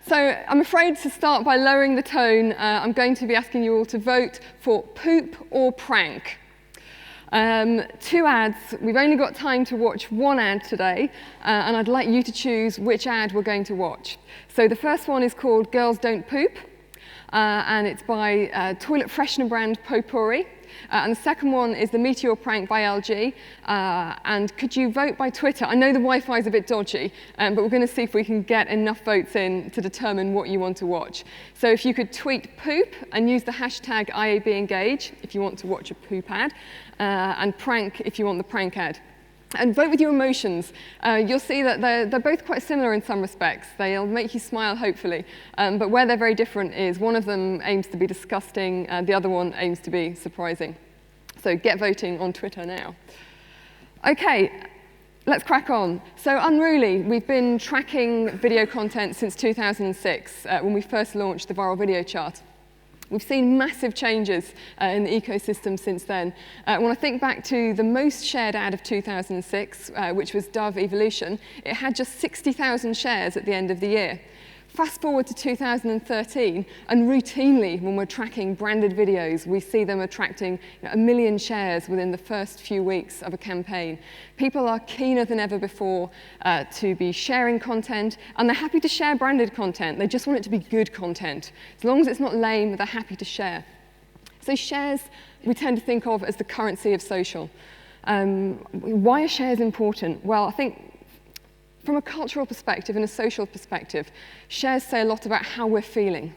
So I'm afraid to start by lowering the tone, I'm going to be asking you all to vote for poop or prank. 2 ads. We've only got time to watch 1 ad today, and I'd like you to choose which ad we're going to watch. So the first one is called Girls Don't Poop, and it's by toilet freshener brand Potpourri. And the second one is the Meteor Prank by LG. And could you vote by Twitter? I know the Wi-Fi is a bit dodgy, but we're going to see if we can get enough votes in to determine what you want to watch. So if you could tweet poop and use the hashtag IAB engage if you want to watch a poop ad, and prank if you want the prank ad. And vote with your emotions. You'll see that they're both quite similar in some respects. They'll make you smile, hopefully. But where they're very different is one of them aims to be disgusting, the other one aims to be surprising. So get voting on Twitter now. OK, let's crack on. So Unruly, we've been tracking video content since 2006, when we first launched the viral video chart. We've seen massive changes in the ecosystem since then. When I think back to the most shared ad of 2006, which was Dove Evolution, it had just 60,000 shares at the end of the year. Fast forward to 2013, and routinely, when we're tracking branded videos, we see them attracting 1 million shares within the first few weeks of a campaign. People are keener than ever before to be sharing content, and they're happy to share branded content. They just want it to be good content. As long as it's not lame, they're happy to share. So shares, we tend to think of as the currency of social. Why are shares important? Well, I think from a cultural perspective and a social perspective, shares say a lot about how we're feeling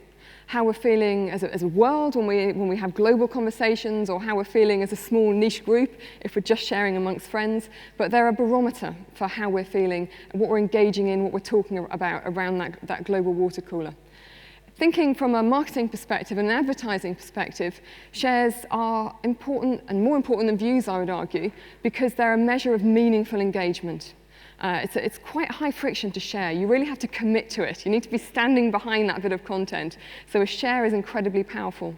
as a world when we have global conversations, or how we're feeling as a small niche group if we're just sharing amongst friends. But they're a barometer for how we're feeling, what we're engaging in, what we're talking about around that global water cooler. Thinking from a marketing perspective and an advertising perspective, shares are important, and more important than views, I would argue, because they're a measure of meaningful engagement. It's quite high friction to share. You really have to commit to it. You need to be standing behind that bit of content. So a share is incredibly powerful.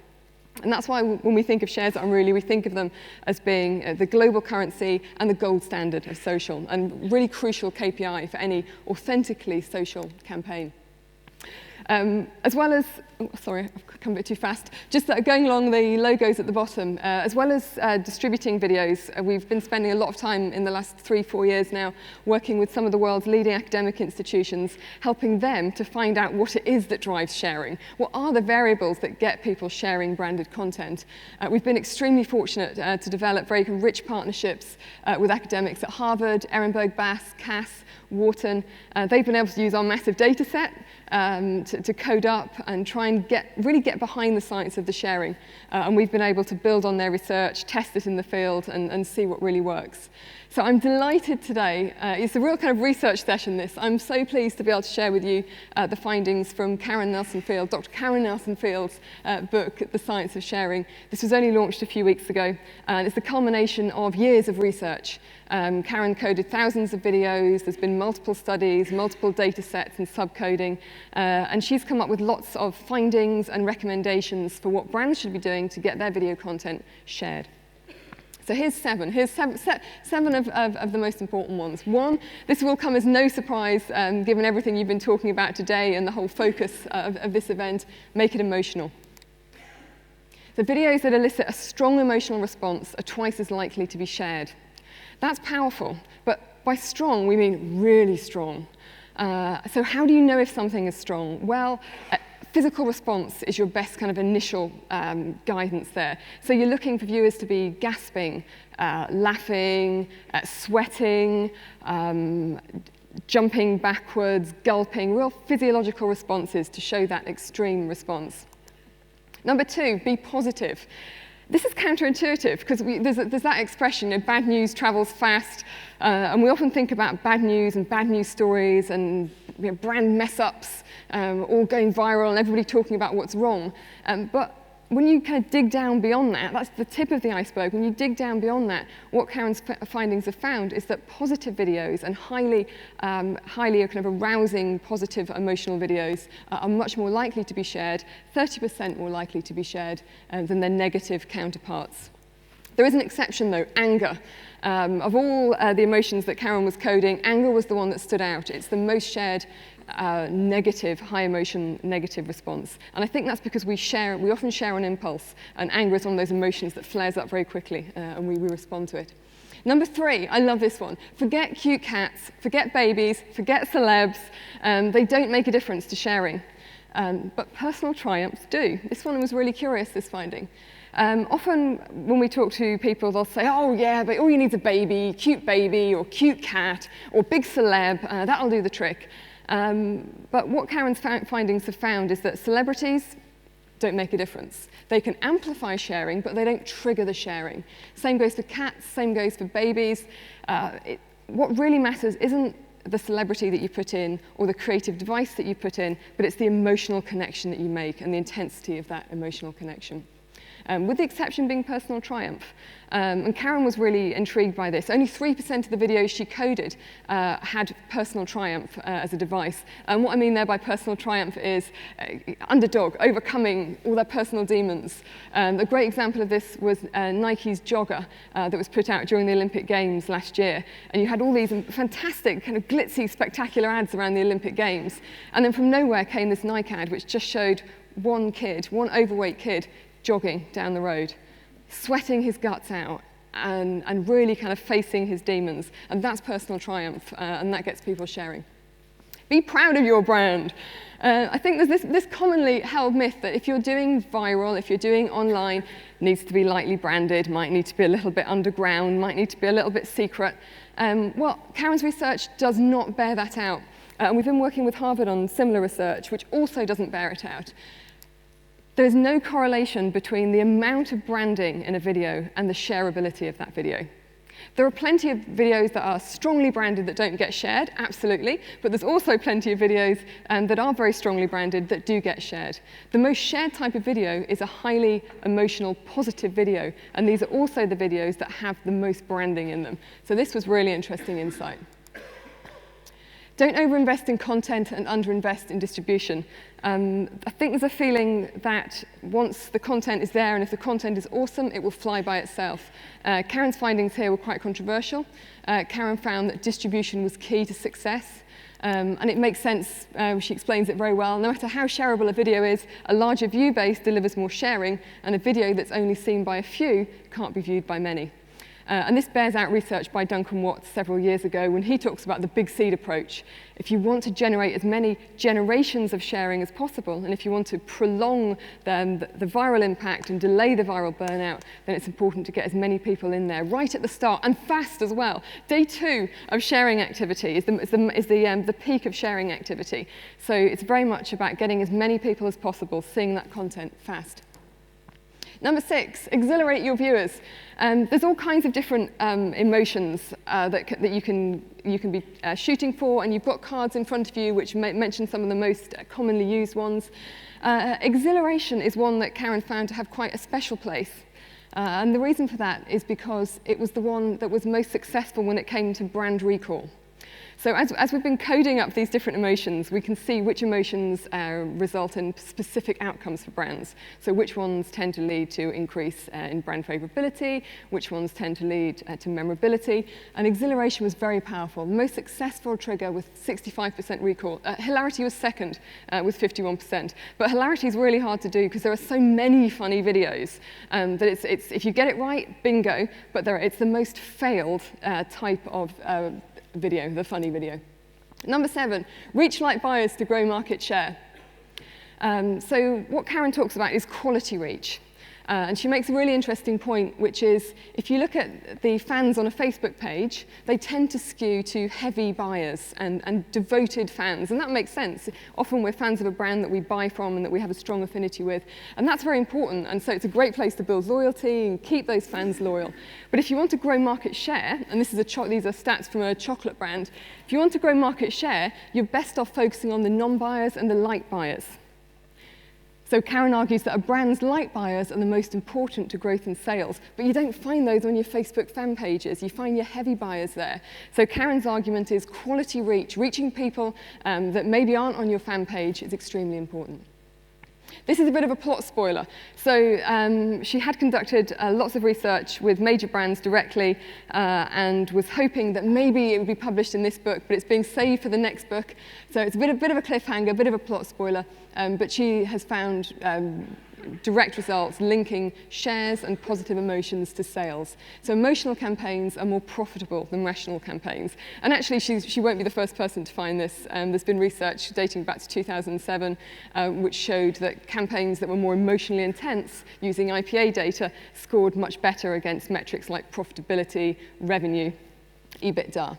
And that's why when we think of shares at Unruly, we think of them as being the global currency and the gold standard of social, and really crucial KPI for any authentically social campaign. As well as, sorry, I've come a bit too fast, just going along the logos at the bottom, as well as distributing videos, we've been spending a lot of time in the last 3-4 years now working with some of the world's leading academic institutions, helping them to find out what it is that drives sharing. What are the variables that get people sharing branded content? We've been extremely fortunate to develop very rich partnerships with academics at Harvard, Ehrenberg Bass, Cass, Wharton. They've been able to use our massive data set to code up and try and really get behind the science of the sharing. And we've been able to build on their research, test it in the field, and see what really works. So I'm delighted today. It's a real kind of research session, this. I'm so pleased to be able to share with you the findings from Karen Nelson-Field, Dr. Karen Nelson-Field's book, The Science of Sharing. This was only launched a few weeks ago, and it's the culmination of years of research. Karen coded thousands of videos. There's been multiple studies, multiple data sets and subcoding, and she's come up with lots of findings and recommendations for what brands should be doing to get their video content shared. So here's seven. Here's seven of the most important ones. One, this will come as no surprise, given everything you've been talking about today and the whole focus of this event, make it emotional. The videos that elicit a strong emotional response are twice as likely to be shared. That's powerful, but by strong, we mean really strong. So how do you know if something is strong? Well, physical response is your best kind of initial guidance there. So you're looking for viewers to be gasping, laughing, sweating, jumping backwards, gulping, real physiological responses to show that extreme response. Number 2, be positive. This is counterintuitive, because there's that expression, bad news travels fast, and we often think about bad news and bad news stories and brand mess-ups all going viral and everybody talking about what's wrong. But when you kind of dig down beyond that, that's the tip of the iceberg. When you dig down beyond that, what Karen's findings have found is that positive videos and highly kind of arousing, positive emotional videos are much more likely to be shared, 30% more likely to be shared than their negative counterparts. There is an exception, though, anger. Of all the emotions that Karen was coding, anger was the one that stood out. It's the most shared negative, high emotion, negative response. And I think that's because we often share on impulse, and anger is one of those emotions that flares up very quickly, and we respond to it. Number 3, I love this one. Forget cute cats, forget babies, forget celebs. They don't make a difference to sharing. But personal triumphs do. This one was really curious, this finding. Often when we talk to people, they'll say, oh yeah, but all you need is a baby, or cute cat, or big celeb, that'll do the trick. But what Karen's findings have found is that celebrities don't make a difference. They can amplify sharing, but they don't trigger the sharing. Same goes for cats, same goes for babies. What really matters isn't the celebrity that you put in or the creative device that you put in, but it's the emotional connection that you make and the intensity of that emotional connection. With the exception being personal triumph. And Karen was really intrigued by this. Only 3% of the videos she coded had personal triumph as a device. And what I mean there by personal triumph is underdog, overcoming all their personal demons. A great example of this was Nike's jogger that was put out during the Olympic Games last year. And you had all these fantastic, kind of glitzy, spectacular ads around the Olympic Games. And then from nowhere came this Nike ad, which just showed one overweight kid, jogging down the road, sweating his guts out, and really kind of facing his demons. And that's personal triumph, and that gets people sharing. Be proud of your brand. I think there's this commonly held myth that if you're doing viral, if you're doing online, needs to be lightly branded, might need to be a little bit underground, might need to be a little bit secret. Well, Karen's research does not bear that out. And we've been working with Harvard on similar research, which also doesn't bear it out. There is no correlation between the amount of branding in a video and the shareability of that video. There are plenty of videos that are strongly branded that don't get shared, absolutely, but there's also plenty of videos that are very strongly branded that do get shared. The most shared type of video is a highly emotional, positive video, and these are also the videos that have the most branding in them. So this was really interesting insight. Don't overinvest in content and underinvest in distribution. I think there's a feeling that once the content is there, and if the content is awesome, it will fly by itself. Karen's findings here were quite controversial. Karen found that distribution was key to success. And it makes sense, she explains it very well. No matter how shareable a video is, a larger view base delivers more sharing, and a video that's only seen by a few can't be viewed by many. And this bears out research by Duncan Watts several years ago when he talks about the big seed approach. If you want to generate as many generations of sharing as possible, and if you want to prolong the viral impact and delay the viral burnout, then it's important to get as many people in there right at the start, and fast as well. Day 2 of sharing activity is the peak of sharing activity. So it's very much about getting as many people as possible seeing that content fast. Number 6, exhilarate your viewers. There's all kinds of different emotions that you can be shooting for, and you've got cards in front of you which mention some of the most commonly used ones. Exhilaration is one that Karen found to have quite a special place. And the reason for that is because it was the one that was most successful when it came to brand recall. So as we've been coding up these different emotions, we can see which emotions result in specific outcomes for brands. So which ones tend to lead to increase in brand favorability, which ones tend to lead to memorability. And exhilaration was very powerful. The most successful trigger with 65% recall. Hilarity was second with 51%. But hilarity is really hard to do because there are so many funny videos that if you get it right, bingo. But it's the most failed type of video, the funny video. Number 7, reach like buyers to grow market share. So what Karen talks about is quality reach. And she makes a really interesting point, which is if you look at the fans on a Facebook page, they tend to skew to heavy buyers and devoted fans. And that makes sense. Often we're fans of a brand that we buy from and that we have a strong affinity with. And that's very important. And so it's a great place to build loyalty and keep those fans loyal. But if you want to grow market share, and these are stats from a chocolate brand, if you want to grow market share, you're best off focusing on the non-buyers and the light buyers. So Karen argues that a brand's light buyers are the most important to growth and sales, but you don't find those on your Facebook fan pages. You find your heavy buyers there. So Karen's argument is quality reach, reaching people that maybe aren't on your fan page is extremely important. This is a bit of a plot spoiler. So she had conducted lots of research with major brands directly and was hoping that maybe it would be published in this book, but it's being saved for the next book. So it's a bit of a cliffhanger, a bit of a plot spoiler, but she has found direct results linking shares and positive emotions to sales. So emotional campaigns are more profitable than rational campaigns. And actually, she won't be the first person to find this. There's been research dating back to 2007, which showed that campaigns that were more emotionally intense using IPA data scored much better against metrics like profitability, revenue, EBITDA.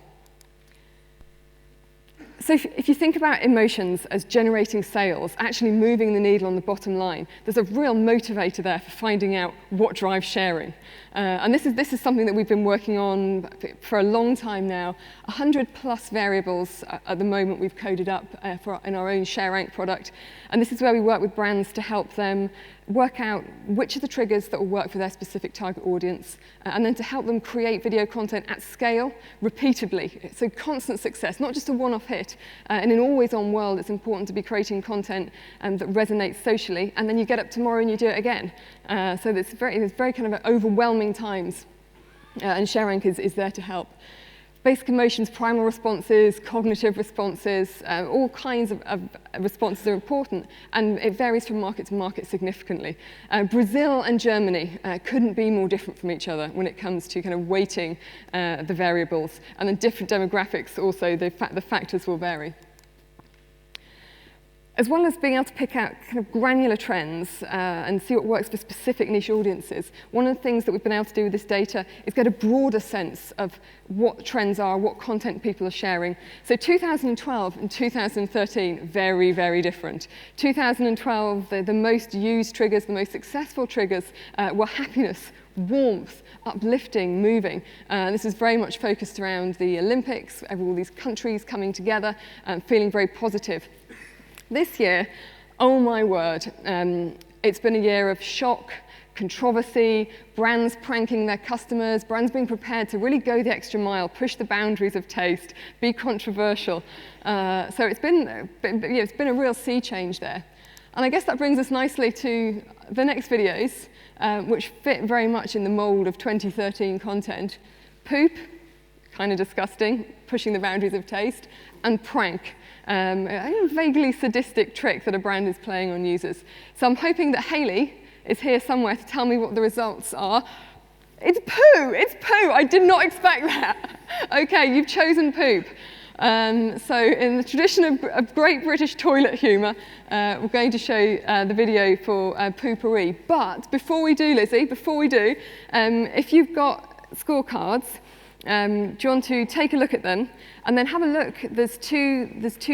So if you think about emotions as generating sales, actually moving the needle on the bottom line, there's a real motivator there for finding out what drives sharing. And this is something that we've been working on for a long time now. 100 plus variables at the moment we've coded up in our own ShareRank product. And this is where we work with brands to help them work out which are the triggers that will work for their specific target audience, and then to help them create video content at scale, repeatably. So constant success, not just a one-off hit. In an always-on world, it's important to be creating content that resonates socially, and then you get up tomorrow and you do it again. So it's very kind of overwhelming times, and ShareRank is there to help. Basic emotions, primal responses, cognitive responses, all kinds of responses are important, and it varies from market to market significantly. Brazil and Germany couldn't be more different from each other when it comes to kind of weighting the variables, and then different demographics also, the factors will vary. As well as being able to pick out kind of granular trends and see what works for specific niche audiences, one of the things that we've been able to do with this data is get a broader sense of what trends are, what content people are sharing. So 2012 and 2013, very, very different. 2012, the most used triggers, the most successful triggers were happiness, warmth, uplifting, moving. This is very much focused around the Olympics, all these countries coming together, feeling very positive. This year, oh my word, it's been a year of shock, controversy, brands pranking their customers, brands being prepared to really go the extra mile, push the boundaries of taste, be controversial. So it's been a real sea change there. And I guess that brings us nicely to the next videos, which fit very much in the mold of 2013 content. Poop, kind of disgusting, pushing the boundaries of taste, and prank. A vaguely sadistic trick that a brand is playing on users. So I'm hoping that Hayley is here somewhere to tell me what the results are. It's poo! It's poo! I did not expect that. Okay, you've chosen poop. So in the tradition of great British toilet humour, we're going to show the video for poopery. But before we do, Lizzie, if you've got scorecards, do you want to take a look at them and then have a look? There's two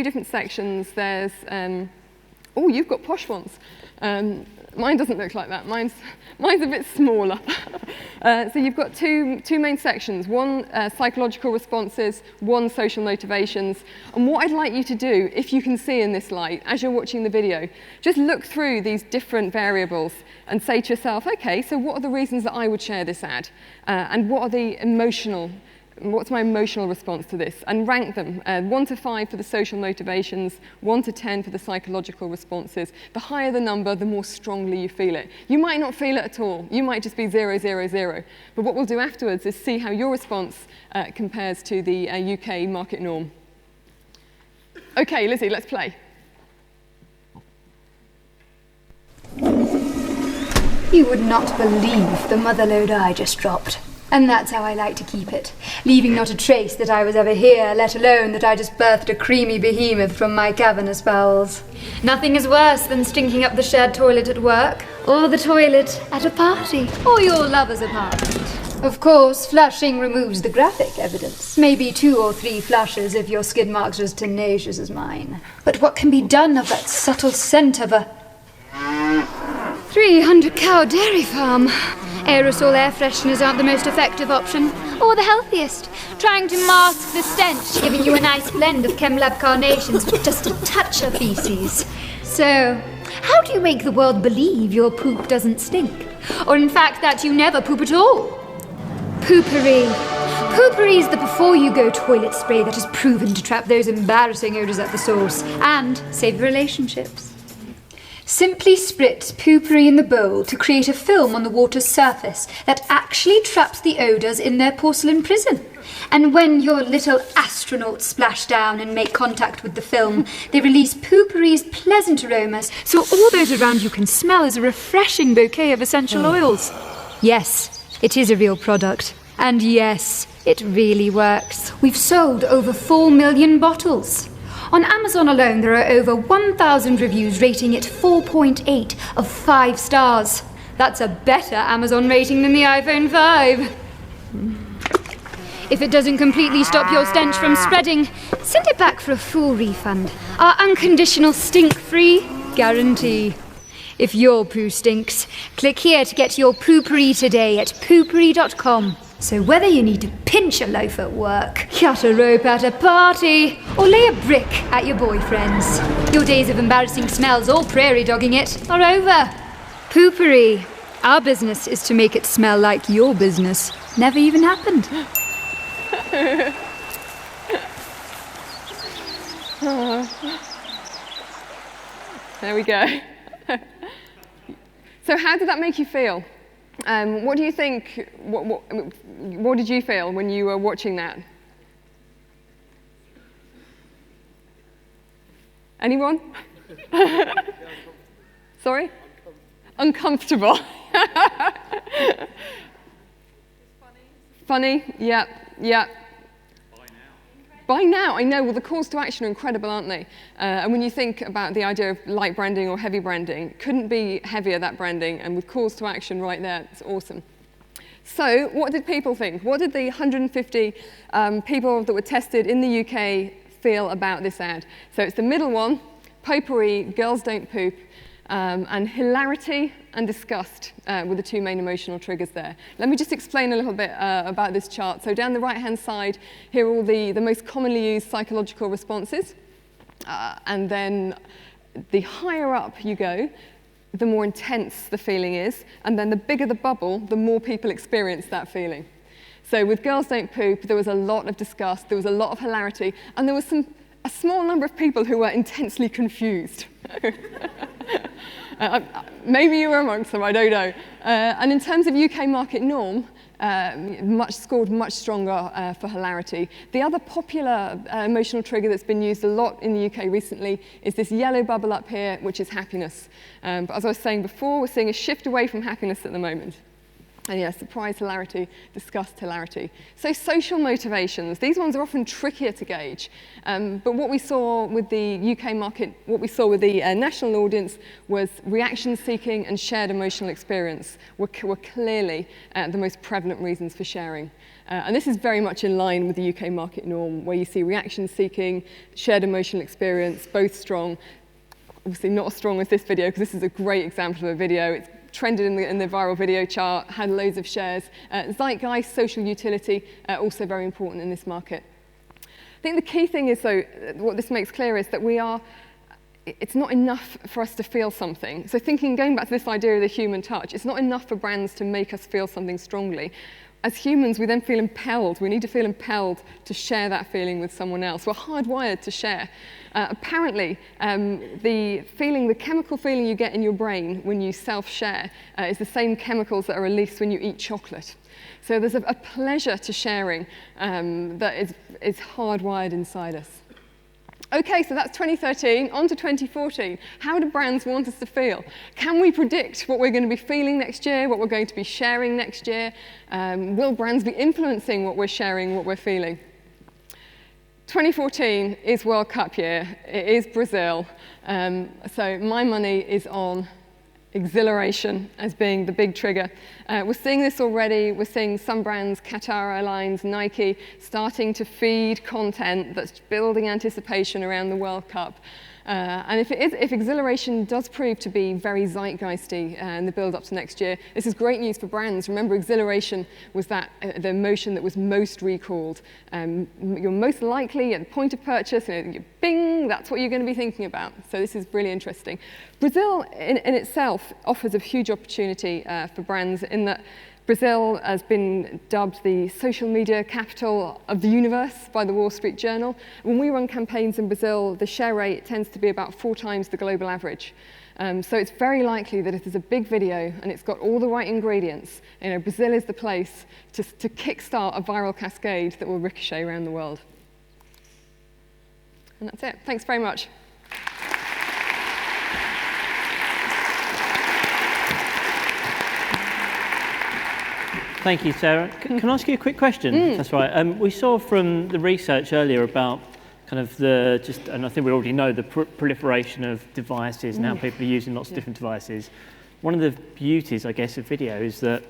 different sections. There's oh, you've got posh ones. Mine doesn't look like that. Mine's a bit smaller. So you've got two main sections. One psychological responses, one social motivations. And what I'd like you to do, if you can see in this light, as you're watching the video, just look through these different variables and say to yourself, okay, so what are the reasons that I would share this ad? And what's my emotional response to this? And rank them, 1 to 5 for the social motivations, 1 to 10 for the psychological responses. The higher the number, the more strongly you feel it. You might not feel it at all. You might just be 0, 0, 0. But what we'll do afterwards is see how your response compares to the UK market norm. Okay, Lizzie, let's play. You would not believe the motherlode I just dropped. And that's how I like to keep it, leaving not a trace that I was ever here, let alone that I just birthed a creamy behemoth from my cavernous bowels. Nothing is worse than stinking up the shared toilet at work, or the toilet at a party, or your lover's apartment. Of course, flushing removes the graphic evidence. Maybe 2 or 3 flushes if your skid marks are as tenacious as mine. But what can be done of that subtle scent of a 300-cow dairy farm? Aerosol air fresheners aren't the most effective option, or the healthiest. Trying to mask the stench, giving you a nice blend of ChemLab carnations with just a touch of feces. So, how do you make the world believe your poop doesn't stink? Or in fact that you never poop at all? Poopery. Poopery is the before-you-go toilet spray that has proven to trap those embarrassing odours at the source and save relationships. Simply spritz poopery in the bowl to create a film on the water's surface that actually traps the odours in their porcelain prison. And when your little astronauts splash down and make contact with the film, they release poopery's pleasant aromas, so all those around you can smell as a refreshing bouquet of essential oils. Yes, it is a real product. And yes, it really works. We've sold over 4 million bottles. On Amazon alone, there are over 1,000 reviews rating it 4.8 of 5 stars. That's a better Amazon rating than the iPhone 5. If it doesn't completely stop your stench from spreading, send it back for a full refund. Our unconditional stink-free guarantee. If your poo stinks, click here to get your poopery today at poopery.com. So whether you need to pinch a loaf at work, cut a rope at a party, or lay a brick at your boyfriend's, your days of embarrassing smells or prairie dogging it are over. Poopery. Our business is to make it smell like your business never even happened. There we go. So how did that make you feel? What do you think, what did you feel when you were watching that? Anyone? Sorry? Uncomfortable. Funny? Yeah, yeah. By now, I know, well, the calls to action are incredible, aren't they? And when you think about the idea of light branding or heavy branding, couldn't be heavier, that branding, and with calls to action right there, it's awesome. So what did people think? What did the 150 people that were tested in the UK feel about this ad? So it's the middle one, potpourri, girls don't poop, and hilarity and disgust were the two main emotional triggers there. Let me just explain a little bit about this chart. So down the right-hand side, here are all the most commonly used psychological responses. And then the higher up you go, the more intense the feeling is. And then the bigger the bubble, the more people experience that feeling. So with girls don't poop, there was a lot of disgust, there was a lot of hilarity, and there was a small number of people who were intensely confused. Maybe you were amongst them, I don't know. And in terms of UK market norm, scored much stronger for hilarity. The other popular emotional trigger that's been used a lot in the UK recently is this yellow bubble up here, which is happiness. But as I was saying before, we're seeing a shift away from happiness at the moment. And yeah, surprise, hilarity, disgust, hilarity. So social motivations, these ones are often trickier to gauge. But what we saw with the UK market, what we saw with the national audience was reaction seeking and shared emotional experience were clearly the most prevalent reasons for sharing. And this is very much in line with the UK market norm, where you see reaction seeking, shared emotional experience, both strong. Obviously not as strong as this video, because this is a great example of a video. It's trended in the viral video chart, had loads of shares. Zeitgeist, social utility, also very important in this market. I think the key thing is, though, what this makes clear is that it's not enough for us to feel something. So going back to this idea of the human touch, it's not enough for brands to make us feel something strongly. As humans, we then feel impelled. We need to feel impelled to share that feeling with someone else. We're hardwired to share. Apparently, the chemical feeling you get in your brain when you self-share is the same chemicals that are released when you eat chocolate. So there's a pleasure to sharing that is hardwired inside us. Okay, so that's 2013, on to 2014. How do brands want us to feel? Can we predict what we're going to be feeling next year, what we're going to be sharing next year? Will brands be influencing what we're sharing, what we're feeling? 2014 is World Cup year. It is Brazil. So my money is on exhilaration as being the big trigger. We're seeing this already. We're seeing some brands, Qatar Airlines, Nike, starting to feed content that's building anticipation around the World Cup. And if exhilaration does prove to be very zeitgeisty in the build-up to next year, this is great news for brands. Remember, exhilaration was the emotion that was most recalled. You're most likely at the point of purchase, bing, that's what you're going to be thinking about. So this is really interesting. Brazil in itself offers a huge opportunity for brands in that Brazil has been dubbed the social media capital of the universe by the Wall Street Journal. When we run campaigns in Brazil, the share rate tends to be about 4 times the global average. So it's very likely that if there's a big video and it's got all the right ingredients, Brazil is the place to kickstart a viral cascade that will ricochet around the world. And that's it. Thanks very much. Thank you, Sarah. Can I ask you a quick question? That's right. We saw from the research earlier about kind of and I think we already know the proliferation of devices and how people are using lots of different devices. One of the beauties, I guess, of video is that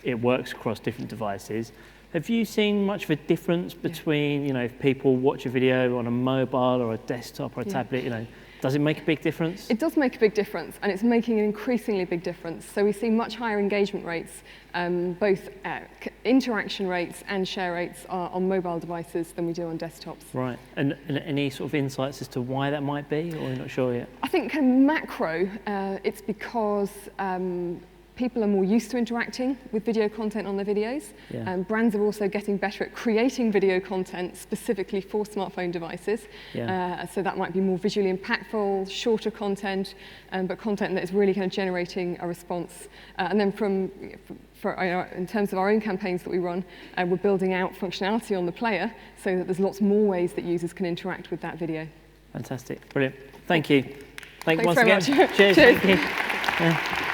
it works across different devices. Have you seen much of a difference between, if people watch a video on a mobile or a desktop or a tablet, does it make a big difference? It does make a big difference, and it's making an increasingly big difference. So we see much higher engagement rates, both interaction rates and share rates on mobile devices than we do on desktops. Right, and any sort of insights as to why that might be, or you're not sure yet? I think kind of macro, it's because people are more used to interacting with video content on their videos. Brands are also getting better at creating video content specifically for smartphone devices. So that might be more visually impactful, shorter content, but content that is really kind of generating a response. And then in terms of our own campaigns that we run, we're building out functionality on the player so that there's lots more ways that users can interact with that video. Fantastic, brilliant. Thank you. Thanks once very again. much. Cheers. Cheers. Thank you.